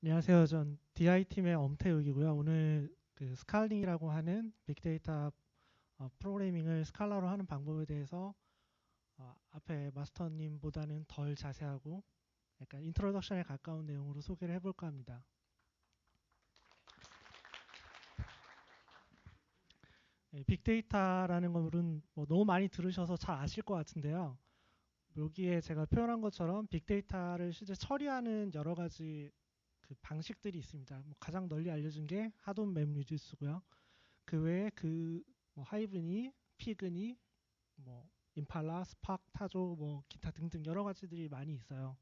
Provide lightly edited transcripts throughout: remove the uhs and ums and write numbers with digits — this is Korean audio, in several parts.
안녕하세요. 전 DI팀의 엄태욱이고요. 오늘 그 스칼링이라고 하는 빅데이터 프로그래밍을 스칼라로 하는 방법에 대해서 앞에 마스터님보다는 덜 자세하고 약간 인트로덕션에 가까운 내용으로 소개를 해볼까 합니다. 빅데이터라는 것은 뭐 너무 많이 들으셔서 잘 아실 것 같은데요. 여기에 제가 표현한 것처럼 빅데이터를 실제 처리하는 여러 가지 그 방식들이 있습니다. 뭐 가장 널리 알려진 게 하돈 맵 리듀스고요. 그 외에 뭐 하이브니, 피그니, 뭐 임팔라, 스팍, 타조, 뭐 기타 등등 여러 가지들이 많이 있어요.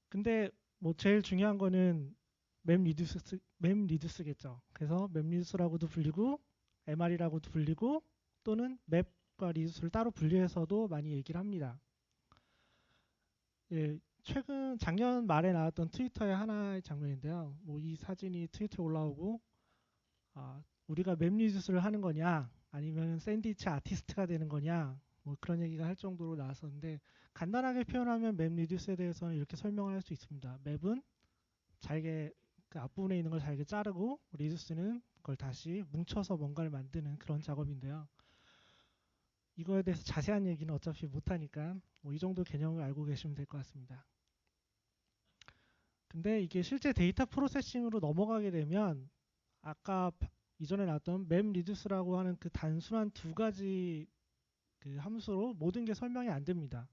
근데 뭐 제일 중요한 거는 맵 리듀스겠죠. 그래서 맵 리듀스라고도 불리고 MR이라고도 불리고 또는 맵과 리듀스를 따로 분리해서도 많이 얘기를 합니다. 예, 최근 작년 말에 나왔던 트위터의 하나의 장면인데요. 뭐 이 사진이 트위터에 올라오고 우리가 맵 리듀스를 하는 거냐 아니면 샌드위치 아티스트가 되는 거냐 뭐 그런 얘기가 할 정도로 나왔었는데 간단하게 표현하면 맵 리듀스에 대해서는 이렇게 설명을 할 수 있습니다. 맵은 잘게 그 앞부분에 있는 걸 잘게 자르고 리듀스는 그걸 다시 뭉쳐서 뭔가를 만드는 그런 작업인데요. 이거에 대해서 자세한 얘기는 어차피 못하니까 뭐 이 정도 개념을 알고 계시면 될 것 같습니다. 근데 이게 실제 데이터 프로세싱으로 넘어가게 되면 아까 이전에 나왔던 맵 리듀스라고 하는 그 단순한 두 가지 그 함수로 모든 게 설명이 안 됩니다.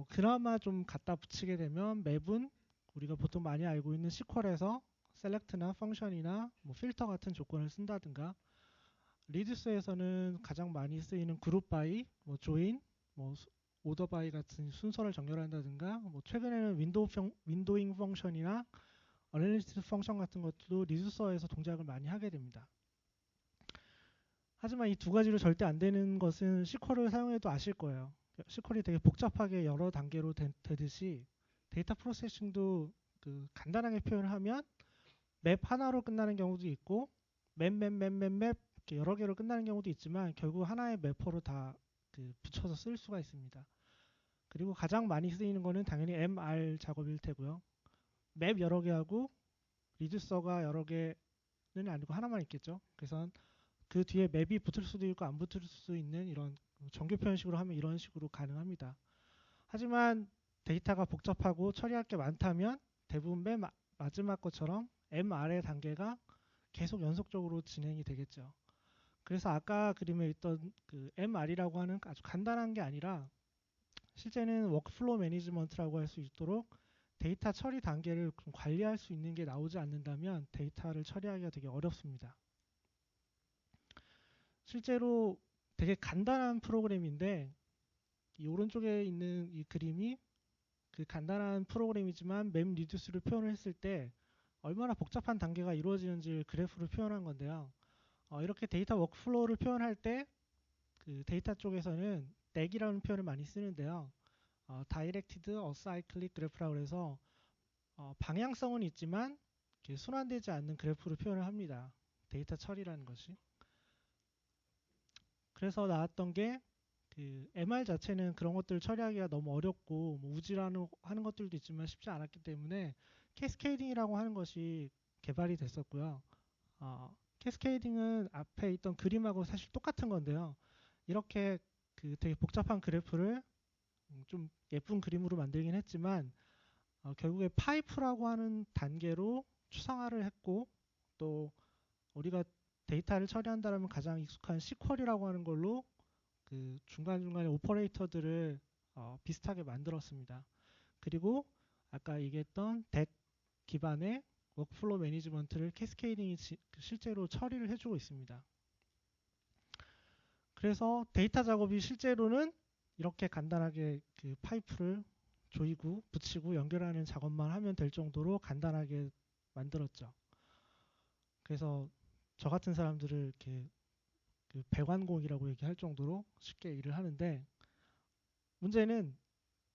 그나마 좀 갖다 붙이게 되면 맵은 우리가 보통 많이 알고 있는 SQL에서 select나 펑션이나 뭐 필터 같은 조건을 쓴다든가 리듀스에서는 가장 많이 쓰이는 그룹 바이, 뭐 조인, 뭐 오더 바이 같은 순서를 정렬한다든가 뭐 최근에는 윈도잉 펑션이나 어널리티스 펑션 같은 것도 리듀서에서 동작을 많이 하게 됩니다. 하지만 이 두 가지로 절대 안 되는 것은 SQL을 사용해도 아실 거예요. SQL이 되게 복잡하게 여러 단계로 되듯이 데이터 프로세싱도 그 간단하게 표현을 하면 맵 하나로 끝나는 경우도 있고 맵 이렇게 여러 개로 끝나는 경우도 있지만 결국 하나의 맵퍼로 다 그 붙여서 쓸 수가 있습니다. 그리고 가장 많이 쓰이는 거는 당연히 MR 작업일 테고요. 맵 여러 개하고 리듀서가 여러 개는 아니고 하나만 있겠죠. 그래서 그 뒤에 맵이 붙을 수도 있고 안 붙을 수 있는 이런 정규 표현식으로 하면 이런 식으로 가능합니다. 하지만 데이터가 복잡하고 처리할 게 많다면 대부분 맨 마지막 것처럼 MR의 단계가 계속 연속적으로 진행이 되겠죠. 그래서 아까 그림에 있던 그 MR이라고 하는 아주 간단한 게 아니라 실제는 워크플로우 매니지먼트라고 할 수 있도록 데이터 처리 단계를 좀 관리할 수 있는 게 나오지 않는다면 데이터를 처리하기가 되게 어렵습니다. 실제로 되게 간단한 프로그램인데 이 오른쪽에 있는 이 그림이 그 간단한 프로그램이지만 맵 리듀스를 표현을 했을 때 얼마나 복잡한 단계가 이루어지는지를 그래프로 표현한 건데요. 이렇게 데이터 워크플로우를 표현할 때 그 데이터 쪽에서는 넥이라는 표현을 많이 쓰는데요. Directed Acyclic Graph라고 해서 방향성은 있지만 순환되지 않는 그래프로 표현을 합니다. 데이터 처리라는 것이. 그래서 나왔던 게 그 MR 자체는 그런 것들을 처리하기가 너무 어렵고 뭐 우지라는 하는 것들도 있지만 쉽지 않았기 때문에 캐스케이딩이라고 하는 것이 개발이 됐었고요. 캐스케이딩은 앞에 있던 그림하고 사실 똑같은 건데요. 이렇게 그 되게 복잡한 그래프를 좀 예쁜 그림으로 만들긴 했지만 결국에 파이프라고 하는 단계로 추상화를 했고 또 우리가 데이터를 처리한다면 가장 익숙한 SQL이라고 하는 걸로 그 중간중간에 오퍼레이터들을 비슷하게 만들었습니다. 그리고 아까 얘기했던 덱 기반의 워크플로우 매니지먼트를 캐스케이딩이 실제로 처리를 해주고 있습니다. 그래서 데이터 작업이 실제로는 이렇게 간단하게 그 파이프를 조이고 붙이고 연결하는 작업만 하면 될 정도로 간단하게 만들었죠. 그래서 저 같은 사람들을 이렇게 그 배관공이라고 얘기할 정도로 쉽게 일을 하는데 문제는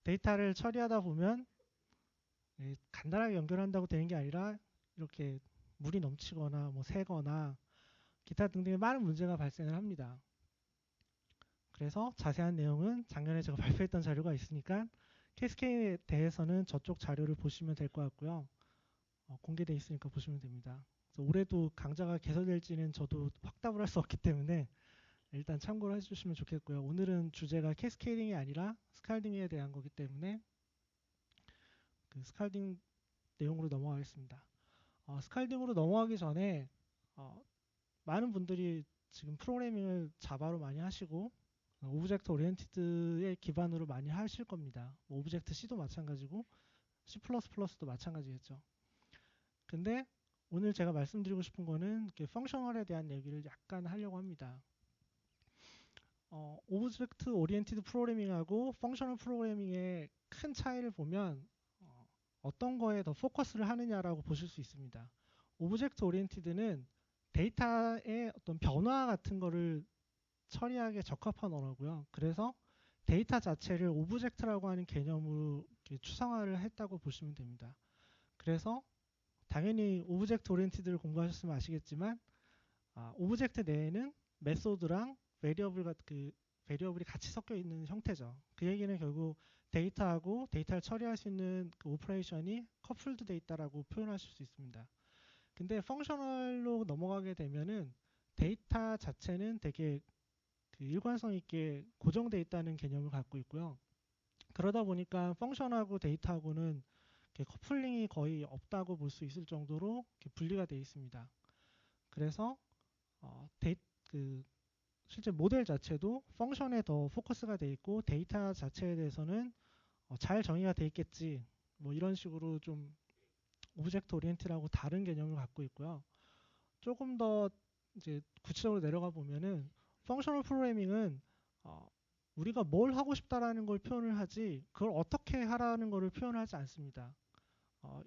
데이터를 처리하다 보면 간단하게 연결한다고 되는 게 아니라 이렇게 물이 넘치거나 뭐 새거나 기타 등등의 많은 문제가 발생을 합니다. 그래서 자세한 내용은 작년에 제가 발표했던 자료가 있으니까 캐스케이드에 대해서는 저쪽 자료를 보시면 될 것 같고요. 공개되어 있으니까 보시면 됩니다. 그래서 올해도 강좌가 개설될지는 저도 확답을 할 수 없기 때문에 일단 참고를 해주시면 좋겠고요. 오늘은 주제가 캐스케이딩이 아니라 스칼딩에 대한 거기 때문에 그 스칼딩 내용으로 넘어가겠습니다. 스칼딩으로 넘어가기 전에 많은 분들이 지금 프로그래밍을 자바로 많이 하시고 오브젝트 오리엔티드의 기반으로 많이 하실 겁니다. 뭐 오브젝트 C도 마찬가지고 C++도 마찬가지겠죠. 근데 오늘 제가 말씀드리고 싶은 거는 펑셔널에 대한 얘기를 약간 하려고 합니다. 오브젝트 오리엔티드 프로그래밍하고 펑셔널 프로그래밍의 큰 차이를 보면 어떤 거에 더 포커스를 하느냐라고 보실 수 있습니다. 오브젝트 오리엔티드는 데이터의 어떤 변화 같은 거를 처리하기에 적합한 언어고요. 그래서 데이터 자체를 오브젝트라고 하는 개념으로 추상화를 했다고 보시면 됩니다. 그래서 당연히 오브젝트 오리엔티드를 공부하셨으면 아시겠지만 오브젝트 내에는 메소드랑 베리어블이 같이 섞여 있는 형태죠. 그 얘기는 결국 데이터하고 데이터를 처리할 수 있는 그 오퍼레이션이 커플드 돼 있다라고 표현하실 수 있습니다. 근데 펑셔널로 넘어가게 되면은 데이터 자체는 되게 그 일관성 있게 고정되어 있다는 개념을 갖고 있고요. 그러다 보니까 펑션하고 데이터하고는 커플링이 거의 없다고 볼 수 있을 정도로 분리가 되어 있습니다. 그래서 실제 모델 자체도 펑션에 더 포커스가 되어 있고 데이터 자체에 대해서는 잘 정의가 되어 있겠지, 뭐 이런 식으로 좀 오브젝트 오리엔티드하고 다른 개념을 갖고 있고요. 조금 더 이제 구체적으로 내려가 보면은 펑셔널 프로그래밍은 우리가 뭘 하고 싶다라는 걸 표현을 하지 그걸 어떻게 하라는 것을 표현하지 않습니다.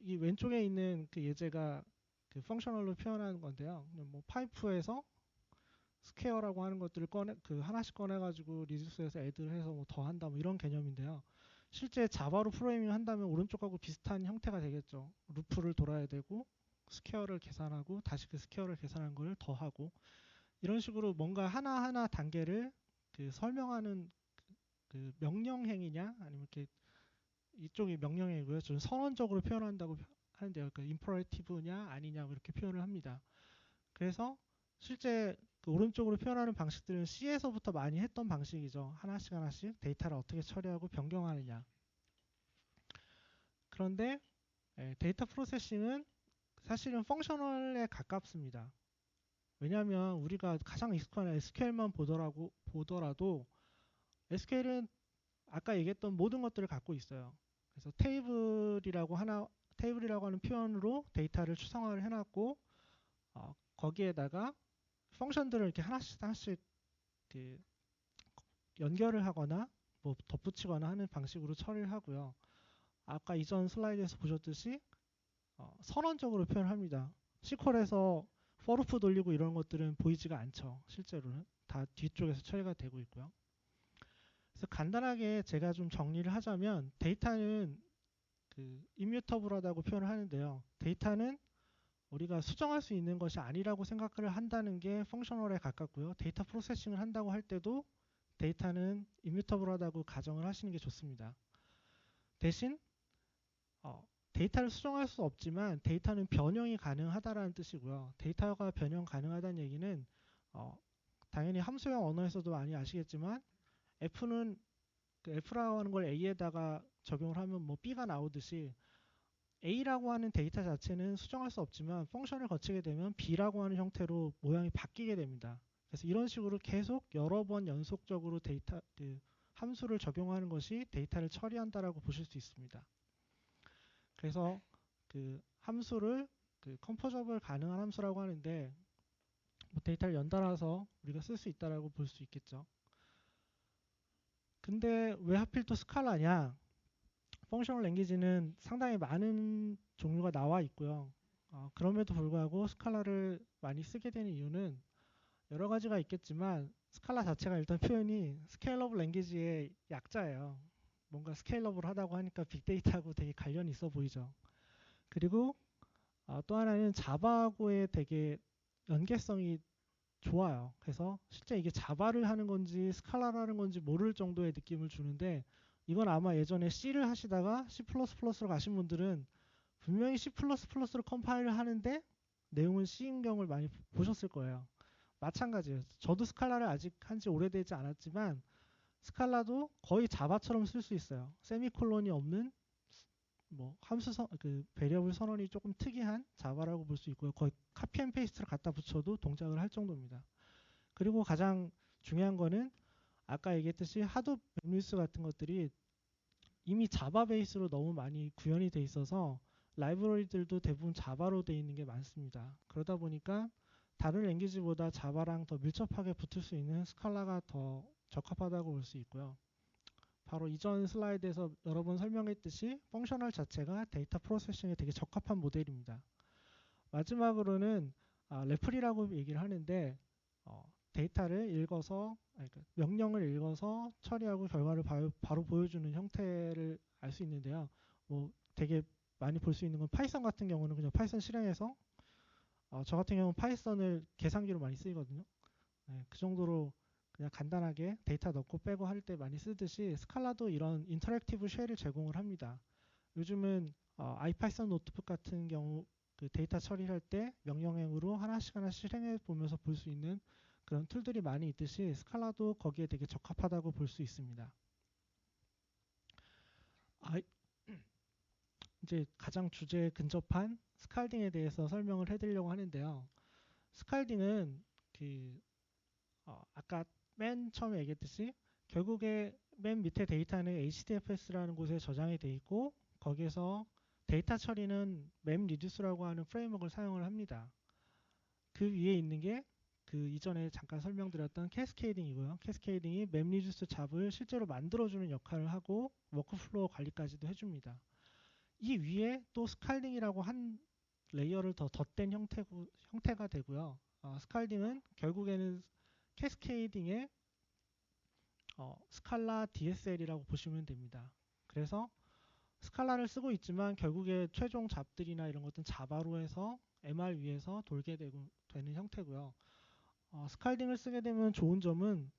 이 왼쪽에 있는 그 예제가 그 펑셔널로 표현하는 건데요. 뭐 파이프에서 스퀘어라고 하는 것들을 하나씩 꺼내가지고 리듀스해서 애드를 해서 뭐 더한다 뭐 이런 개념인데요. 실제 자바로 프로그래밍을 한다면 오른쪽하고 비슷한 형태가 되겠죠. 루프를 돌아야 되고 스퀘어를 계산하고 다시 그 스퀘어를 계산한 걸 더하고 이런 식으로 뭔가 하나하나 단계를 설명하는 그 명령행위냐 아니면 이렇게 이쪽이 명령행위고요. 저는 선언적으로 표현한다고 하는데요. 그 임퍼레이티브냐 아니냐 이렇게 표현을 합니다. 그래서 실제 그 오른쪽으로 표현하는 방식들은 C에서부터 많이 했던 방식이죠. 하나씩 하나씩 데이터를 어떻게 처리하고 변경하느냐. 그런데 데이터 프로세싱은 사실은 펑셔널에 가깝습니다. 왜냐하면 우리가 가장 익숙한 SQL만 보더라도 SQL은 아까 얘기했던 모든 것들을 갖고 있어요. 그래서 테이블이라고 하는 표현으로 데이터를 추상화를 해놨고 거기에다가 펑션들을 이렇게 하나씩 그 연결을 하거나 뭐 덧붙이거나 하는 방식으로 처리를 하고요. 아까 이전 슬라이드에서 보셨듯이 선언적으로 표현합니다. SQL에서 for 돌리고 이런 것들은 보이지가 않죠. 실제로는 다 뒤쪽에서 처리가 되고 있고요. 그래서 간단하게 제가 좀 정리를 하자면 데이터는 그 immutable하다고 표현을 하는데요. 데이터는 우리가 수정할 수 있는 것이 아니라고 생각을 한다는 게 펑셔널에 가깝고요. 데이터 프로세싱을 한다고 할 때도 데이터는 immutable하다고 가정을 하시는 게 좋습니다. 대신 데이터를 수정할 수 없지만 데이터는 변형이 가능하다라는 뜻이고요. 데이터가 변형 가능하다는 얘기는 당연히 함수형 언어에서도 많이 아시겠지만 F는 그 F라고 하는 걸 A에다가 적용을 하면 뭐 B가 나오듯이 A라고 하는 데이터 자체는 수정할 수 없지만 펑션을 거치게 되면 B라고 하는 형태로 모양이 바뀌게 됩니다. 그래서 이런 식으로 계속 여러 번 연속적으로 함수를 적용하는 것이 데이터를 처리한다라고 보실 수 있습니다. 그래서 그 함수를 컴포저블 가능한 함수라고 하는데 뭐 데이터를 연달아서 우리가 쓸 수 있다라고 볼 수 있겠죠. 근데 왜 하필 또 스칼라냐? 펑셔널 랭귀지는 상당히 많은 종류가 나와 있고요. 그럼에도 불구하고 스칼라를 많이 쓰게 되는 이유는 여러 가지가 있겠지만 스칼라 자체가 일단 표현이 스케일러블 랭귀지의 약자예요. 뭔가 스케일러블 하다고 하니까 빅데이터하고 되게 관련이 있어 보이죠. 그리고 또 하나는 자바하고의 되게 연계성이 좋아요. 그래서 실제 이게 자바를 하는 건지 스칼라를 하는 건지 모를 정도의 느낌을 주는데 이건 아마 예전에 C를 하시다가 C++로 가신 분들은 분명히 C++로 컴파일을 하는데 내용은 C인 경우를 많이 보셨을 거예요. 마찬가지예요. 저도 스칼라를 아직 한지 오래되지 않았지만 스칼라도 거의 자바처럼 쓸 수 있어요. 세미콜론이 없는 뭐 그 베리어블 선언이 조금 특이한 자바라고 볼 수 있고요. 거의 카피 앤 페이스트를 갖다 붙여도 동작을 할 정도입니다. 그리고 가장 중요한 거는 아까 얘기했듯이 하도 웹뉴스 같은 것들이 이미 자바 베이스로 너무 많이 구현이 돼 있어서 라이브러리들도 대부분 자바로 돼 있는 게 많습니다. 그러다 보니까 다른 랭귀지보다 자바랑 더 밀접하게 붙을 수 있는 스칼라가 더 적합하다고 볼 수 있고요. 바로 이전 슬라이드에서 여러 번 설명했듯이 펑셔널 자체가 데이터 프로세싱에 되게 적합한 모델입니다. 마지막으로는 레플이라고 얘기를 하는데 데이터를 읽어서 명령을 읽어서 처리하고 결과를 바로 보여주는 형태를 알 수 있는데요. 뭐 되게 많이 볼 수 있는 건 파이썬 같은 경우는 그냥 파이썬 실행해서 저 같은 경우는 파이썬을 계산기로 많이 쓰거든요. 네, 그 정도로 그냥 간단하게 데이터 넣고 빼고 할 때 많이 쓰듯이 스칼라도 이런 인터랙티브 쉘을 제공을 합니다. 요즘은 아이파이썬 노트북 같은 경우 그 데이터 처리할 때 명령행으로 하나씩 실행해 보면서 볼 수 있는 그런 툴들이 많이 있듯이 스칼라도 거기에 되게 적합하다고 볼 수 있습니다. 이제 가장 주제에 근접한 스칼딩에 대해서 설명을 해드리려고 하는데요. 스칼딩은 아까 맨 처음에 얘기했듯이 결국에 맨 밑에 데이터는 HDFS라는 곳에 저장이 돼 있고 거기에서 데이터 처리는 맵리듀스라고 하는 프레임워크를 사용을 합니다. 그 위에 있는 게 그 이전에 잠깐 설명드렸던 캐스케이딩이고요. 캐스케이딩이 맵리듀스 잡을 실제로 만들어주는 역할을 하고 워크플로우 관리까지도 해줍니다. 이 위에 또 스칼딩이라고 한 레이어를 더 덧댄 형태가 되고요. 스칼딩은 결국에는 캐스케이딩의 스칼라 DSL이라고 보시면 됩니다. 그래서 스칼라를 쓰고 있지만 결국에 최종 잡들이나 이런 것들은 자바로 해서 MR 위에서 돌게 되는 형태고요. 스칼딩을 쓰게 되면 좋은 점은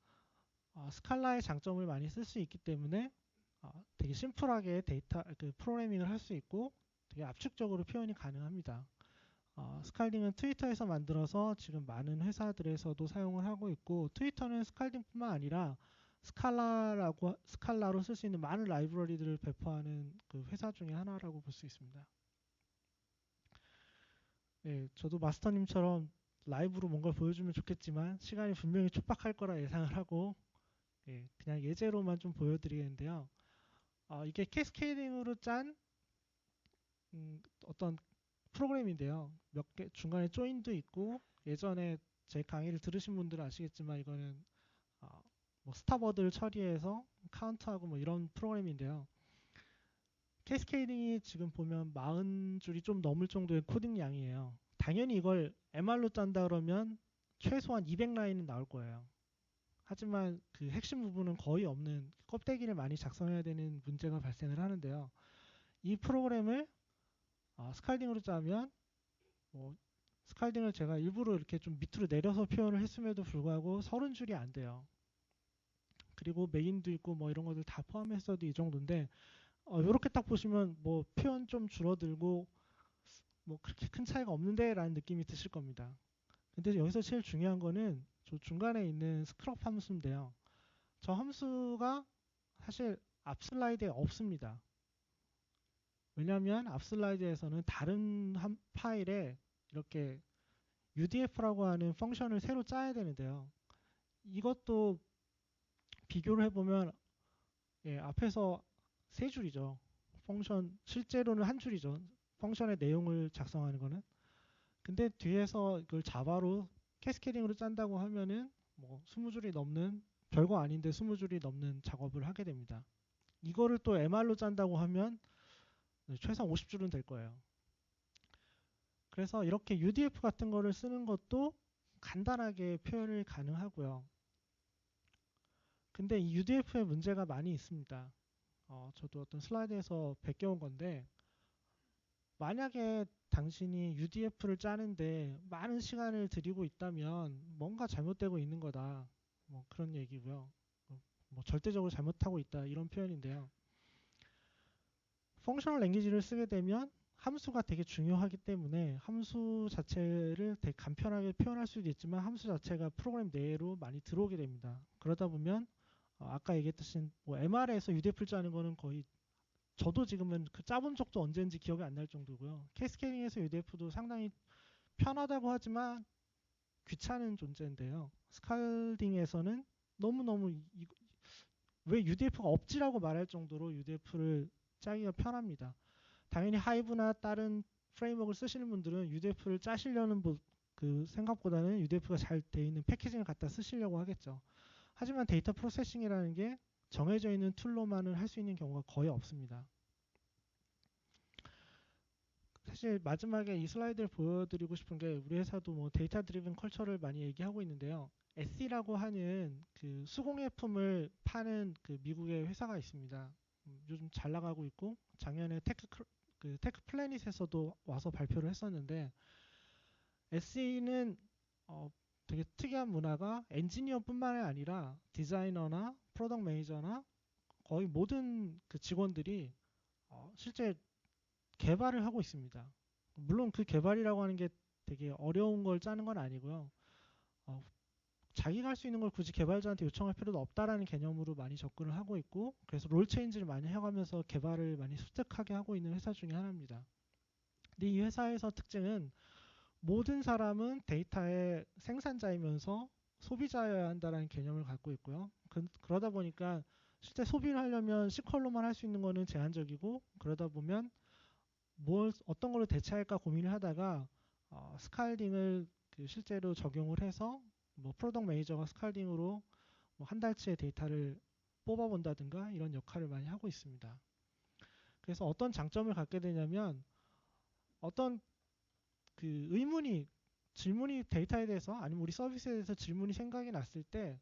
스칼라의 장점을 많이 쓸 수 있기 때문에 되게 심플하게 그 프로그래밍을 할 수 있고 되게 압축적으로 표현이 가능합니다. 스칼딩은 트위터에서 만들어서 지금 많은 회사들에서도 사용을 하고 있고 트위터는 스칼딩뿐만 아니라 스칼라로 쓸 수 있는 많은 라이브러리들을 배포하는 그 회사 중에 하나라고 볼 수 있습니다. 예, 저도 마스터님처럼 라이브로 뭔가 보여주면 좋겠지만 시간이 분명히 촉박할 거라 예상을 하고 그냥 예제로만 좀 보여드리겠는데요. 이게 캐스케이딩으로 짠 어떤 프로그램인데요. 몇 개 중간에 조인도 있고 예전에 제 강의를 들으신 분들은 아시겠지만 이거는 뭐 스타버드를 처리해서 카운트하고 뭐 이런 프로그램인데요. 캐스케이딩이 지금 보면 40줄이 좀 넘을 정도의 코딩 양이에요. 당연히 이걸 MR로 짠다 그러면 최소한 200라인은 나올 거예요. 하지만 그 핵심 부분은 거의 없는 껍데기를 많이 작성해야 되는 문제가 발생을 하는데요. 이 프로그램을 스칼딩으로 짜면 스칼딩을 제가 일부러 이렇게 좀 밑으로 내려서 표현을 했음에도 불구하고 30줄이 안 돼요. 그리고 메인도 있고 뭐 이런 것들 다 포함했어도 이 정도인데 이렇게 딱 보시면 뭐 표현 좀 줄어들고 뭐 그렇게 큰 차이가 없는데 라는 느낌이 드실 겁니다. 근데 여기서 제일 중요한 거는 저 중간에 있는 스크럽 함수인데요. 저 함수가 사실 앞 슬라이드에 없습니다. 왜냐하면 앞 슬라이드에서는 다른 파일에 이렇게 UDF라고 하는 펑션을 새로 짜야 되는데요. 이것도 비교를 해보면 앞에서 세 줄이죠. 펑션 실제로는 한 줄이죠. 펑션의 내용을 작성하는 거는. 근데 뒤에서 이걸 자바로 캐스케딩으로 짠다고 하면은 뭐 20줄이 넘는 별거 아닌데 20줄이 넘는 작업을 하게 됩니다. 이거를 또 MR로 짠다고 하면 최소한 50줄은 될 거예요. 그래서 이렇게 UDF 같은 거를 쓰는 것도 간단하게 표현을 가능하고요. 근데 이 UDF에 문제가 많이 있습니다. 저도 어떤 슬라이드에서 베껴온 건데 만약에 당신이 UDF를 짜는데 많은 시간을 들이고 있다면 뭔가 잘못되고 있는 거다. 뭐 그런 얘기고요. 뭐 절대적으로 잘못하고 있다 이런 표현인데요. 펑셔널 랭귀지를 쓰게 되면 함수가 되게 중요하기 때문에 함수 자체를 되게 간편하게 표현할 수도 있지만 함수 자체가 프로그램 내로 많이 들어오게 됩니다. 그러다 보면 아까 얘기했듯이 뭐 MR에서 UDF를 짜는 거는 거의 저도 지금은 그 짜본 적도 언제인지 기억이 안 날 정도고요. Kscaling-에서 UDF도 상당히 편하다고 하지만 귀찮은 존재인데요. 스칼딩에서는 너무너무 왜 UDF가 없지라고 말할 정도로 UDF를 짜기가 편합니다. 당연히 하이브나 다른 프레임워크를 쓰시는 분들은 UDF를 짜시려는 그 생각보다는 UDF가 잘 돼 있는 패키징을 갖다 쓰시려고 하겠죠. 하지만 데이터 프로세싱이라는 게 정해져 있는 툴로만은 할 수 있는 경우가 거의 없습니다. 사실 마지막에 이 슬라이드를 보여드리고 싶은 게 우리 회사도 뭐 데이터 드리븐 컬처를 많이 얘기하고 있는데요. SE라고 하는 그 수공예품을 파는 그 미국의 회사가 있습니다. 요즘 잘 나가고 있고 작년에 테크 플래닛에서도 와서 발표를 했었는데 SE는 되게 특이한 문화가 엔지니어뿐만이 아니라 디자이너나 프로덕트 매니저나 거의 모든 그 직원들이 실제 개발을 하고 있습니다. 물론 그 개발이라고 하는 게 되게 어려운 걸 짜는 건 아니고요. 어, 자기가 할 수 있는 걸 굳이 개발자한테 요청할 필요도 없다라는 개념으로 많이 접근을 하고 있고 그래서 롤 체인지를 많이 해가면서 개발을 많이 습득하게 하고 있는 회사 중에 하나입니다. 근데 이 회사에서 특징은 모든 사람은 데이터의 생산자이면서 소비자여야 한다는 개념을 갖고 있고요. 그러다 보니까 실제 소비를 하려면 SQL로만 할 수 있는 거는 제한적이고 그러다 보면 어떤 걸로 대체할까 고민을 하다가 스칼딩을 그 실제로 적용을 해서 뭐 프로덕트 매니저가 스칼딩으로 뭐 한 달치의 데이터를 뽑아본다든가 이런 역할을 많이 하고 있습니다. 그래서 어떤 장점을 갖게 되냐면 어떤 그 질문이 데이터에 대해서 아니면 우리 서비스에 대해서 질문이 생각이 났을 때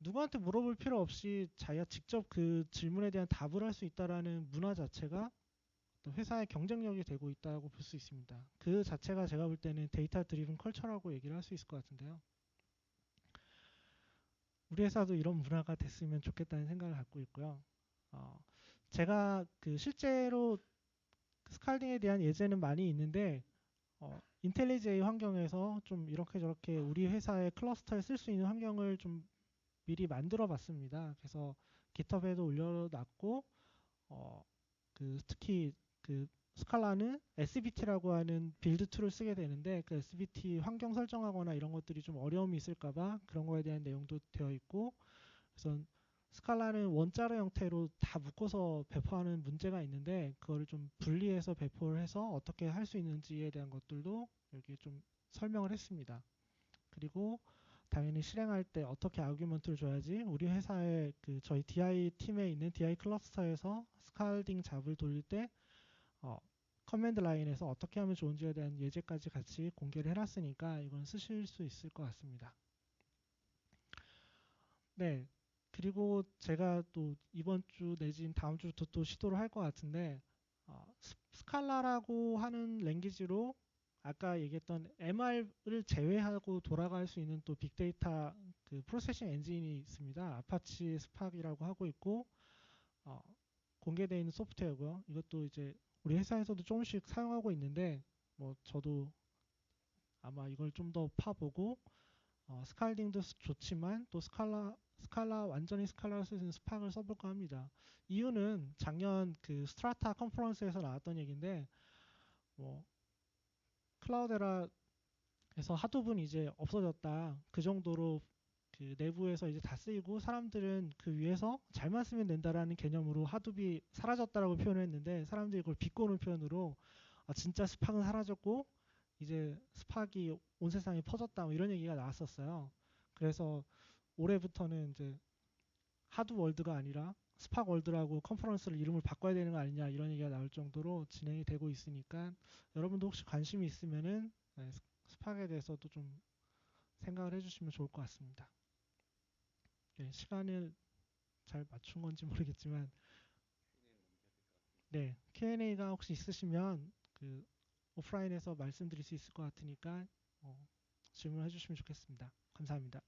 누구한테 물어볼 필요 없이 자기가 직접 그 질문에 대한 답을 할 수 있다라는 문화 자체가 회사의 경쟁력이 되고 있다고 볼 수 있습니다. 그 자체가 제가 볼 때는 데이터 드리븐 컬처라고 얘기를 할 수 있을 것 같은데요. 우리 회사도 이런 문화가 됐으면 좋겠다는 생각을 갖고 있고요. 제가 그 실제로 스칼딩에 대한 예제는 많이 있는데 인텔리제이 환경에서 좀 이렇게 저렇게 우리 회사의 클러스터에 쓸 수 있는 환경을 좀 미리 만들어 봤습니다. 그래서 깃허브에도 올려놨고 특히 그 스칼라는 SBT라고 하는 빌드 툴을 쓰게 되는데 그 SBT 환경 설정하거나 이런 것들이 좀 어려움이 있을까봐 그런 거에 대한 내용도 되어 있고 그래서 스칼라는 원자로 형태로 다 묶어서 배포하는 문제가 있는데 그거를 좀 분리해서 배포를 해서 어떻게 할 수 있는지에 대한 것들도 여기 좀 설명을 했습니다. 그리고 당연히 실행할 때 어떻게 아규먼트를 줘야지 우리 회사의 그 저희 DI 팀에 있는 DI 클러스터에서 스칼딩 잡을 돌릴 때 커맨드 라인에서 어떻게 하면 좋은지에 대한 예제까지 같이 공개를 해놨으니까 이건 쓰실 수 있을 것 같습니다. 네. 그리고 제가 또 이번 주 내진 다음 주부터 또 시도를 할 것 같은데 스칼라라고 하는 랭귀지로 아까 얘기했던 MR을 제외하고 돌아갈 수 있는 또 빅데이터 그 프로세싱 엔진이 있습니다. 아파치 스팍이라고 하고 있고 공개되어 있는 소프트웨어고요. 이것도 이제 우리 회사에서도 조금씩 사용하고 있는데 뭐 저도 아마 이걸 좀 더 파보고 스칼딩도 좋지만 또 스칼라 완전히 스칼라를 쓰는 스팍을 써볼까 합니다. 이유는 작년 그 스트라타 컨퍼런스에서 나왔던 얘기인데 뭐 클라우데라에서 하도분 이제 없어졌다 그 정도로 그 내부에서 이제 다 쓰이고 사람들은 그 위에서 잘만 쓰면 된다라는 개념으로 하둡이 사라졌다라고 표현을 했는데 사람들이 그걸 비꼬는 표현으로 진짜 스팍은 사라졌고 이제 스팍이 온 세상에 퍼졌다 뭐 이런 얘기가 나왔었어요. 그래서 올해부터는 이제 하두 월드가 아니라 스팍 월드라고 컨퍼런스를 이름을 바꿔야 되는 거 아니냐 이런 얘기가 나올 정도로 진행이 되고 있으니까 여러분도 혹시 관심이 있으면은 스팍에 대해서도 좀 생각을 해주시면 좋을 것 같습니다. 네, 시간을 잘 맞춘 건지 모르겠지만 네, Q&A가 혹시 있으시면 그 오프라인에서 말씀드릴 수 있을 것 같으니까 질문해 주시면 좋겠습니다. 감사합니다.